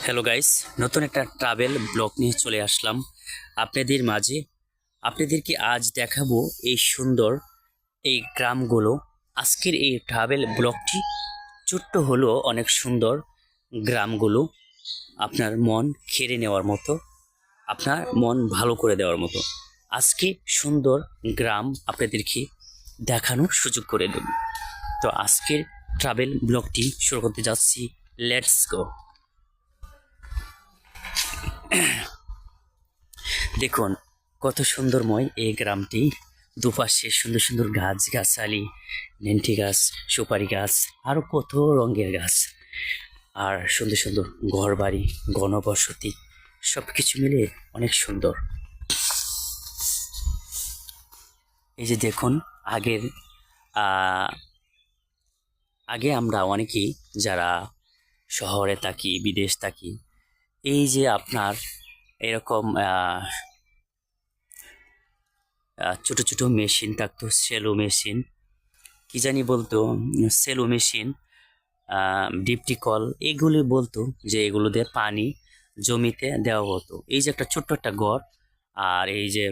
Hello guys, নতুন একটা travel blog নিয়ে চলে আসলাম আপনাদের মাঝে। আপনাদেরকে আজ দেখাবো এই সুন্দর এই গ্রামগুলো। আজকের এই ট্রাভেল ব্লগটি ছোট্ট হলো অনেক সুন্দর গ্রামগুলো, আপনার মন কেড়ে নেওয়ার মতো, আপনার মন ভালো করে দেওয়ার মতো। আজকে সুন্দর গ্রাম আপনাদেরকে দেখানোর সুযোগ করে দেব। তো আজকের ট্রাভেল ব্লগটি শুরু করতে যাচ্ছি। Let's go. দেখুন কত সুন্দরময় এই গ্রামটি। দুপাশে সুন্দর সুন্দর গাছ গাছালি, নেন্টি গাছ, সুপারি গাছ, আরো কত রঙের গাছ, আর সুন্দর সুন্দর ঘর বাড়ি, ঘনবসতি, সব কিছু মিলে অনেক সুন্দর। এই যে দেখুন, আগের আহ, আগে আমরা অনেকেই যারা শহরে থাকি, বিদেশ থাকি, এই যে আপনার এরকম ছোট ছোট মেশিন থাকতো, সেলো মেশিন, কি জানি বলতো, সেলো মেশিন, ডিপটি কল, এগুলি বলতো যে এগুলো দিয়ে পানি জমিতে দেওয়া হতো। এই যে একটা ছোট্ট একটা ঘর, আর এই যে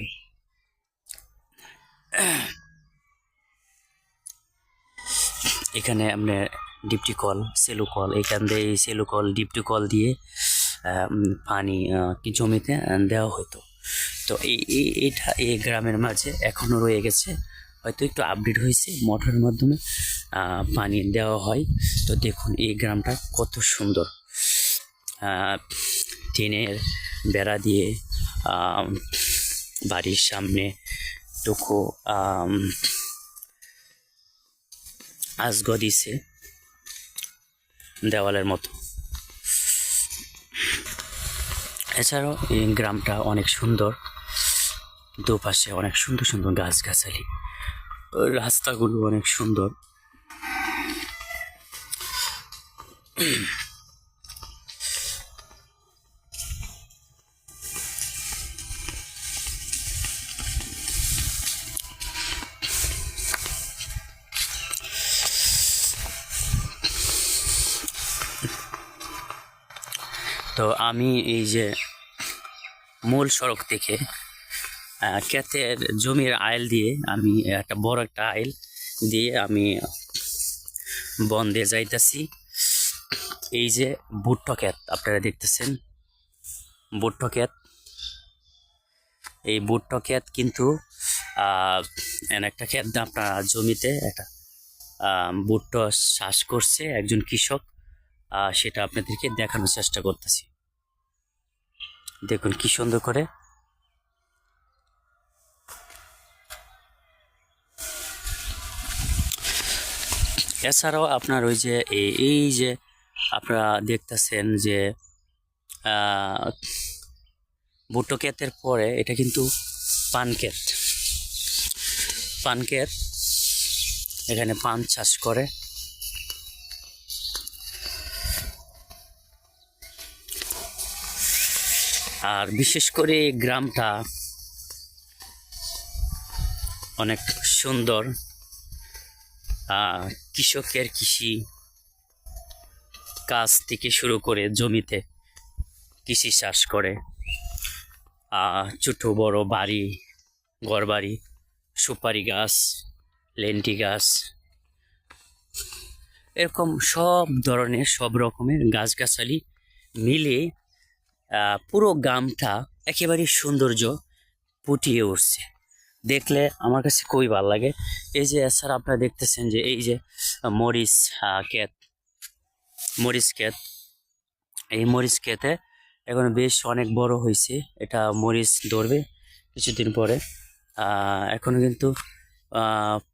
এখানে আপনার ডিপটি কল, সেলো কল, এখান দিয়ে এই সেলো কল ডিপটি কল দিয়ে পানি কি জমিতে দেওয়া হতো। তো এটা এই গ্রামের মাঝে এখনো রয়ে গেছে, হয়তো একটু আপডেট হয়েছে, মোটরের মাধ্যমে পানি দেওয়া হয়। তো দেখুন এই গ্রামটা কত সুন্দর, টিনের বেড়া দিয়ে বাড়ির সামনে টুকু আজগ দিছে দেওয়ালের মতো। এছাড়াও এই গ্রামটা অনেক সুন্দর, দুপাশে অনেক সুন্দর সুন্দর গাছগাছালি, রাস্তাগুলো অনেক সুন্দর। তো আমি এই যে মূল সড়ক থেকে ক্ষেতের জমির আইল দিয়ে, আমি একটা বড় একটা আইল দিয়ে আমি বন দিয়ে যাইতেছি। এই যে ভুট্টো ক্ষেত আপনারা দেখতেছেন, ভুট্টো ক্ষেত, এই ভুট্টো ক্ষেত কিন্তু একটা ক্ষেত আপনার জমিতে একটা ভুট্টো চাষ করছে একজন কৃষক, সেটা আপনাদেরকে দেখানোর চেষ্টা করতেছি। দেখুন কি সুন্দর করে। এছাড়াও আপনার ওই যে এই যে আপনারা দেখতেছেন যে ভুট্টো ক্ষেতের পরে এটা কিন্তু পান ক্ষেত, পান ক্ষেত, এখানে পান চাষ করে। আর বিশেষ করে এই গ্রামটা অনেক সুন্দর, কৃষকের কৃষি কাজ থেকে শুরু করে জমিতে কৃষি চাষ করে, ছোট বড় বাড়ি, ঘর বাড়ি, সুপারি গাছ, লেন্টি গাছ, এরকম সব ধরনের সব রকমের গাছগাছালি মিলে পুরো গ্রামটা একেবারে সৌন্দর্য ফুটিয়ে উঠছে। দেখলে আমার কাছে খুবই ভালো লাগে। এই যে এছাড়া আপনারা দেখতেছেন যে এই যে মরিচ ক্ষেত, মরিচ ক্ষেত, এই মরিচ ক্ষেতে এখন বেশ অনেক বড় হয়েছে, এটা মরিচ ধরবে কিছুদিন পরে। এখনো কিন্তু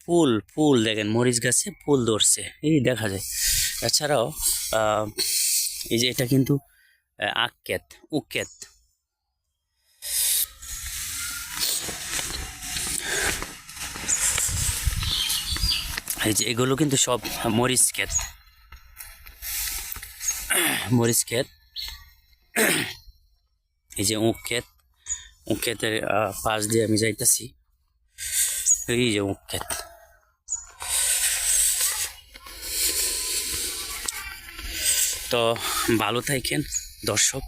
ফুল ফুল দেখেন, মরিচ গাছে ফুল ধরছে, এই দেখা যায়। এছাড়াও এই যে এটা কিন্তু আখ ক্ষেত, উখ ক্ষেত। এই যে এগুলো কিন্তু সব মরিচ ক্ষেত, মরিচ ক্ষেত। এই যে উখ ক্ষেত, উখ ক্ষেতের পাশ দিয়ে আমি যাইতেছি। এই যে উখ ক্ষেত। তো ভালো থাকেন। দর্শক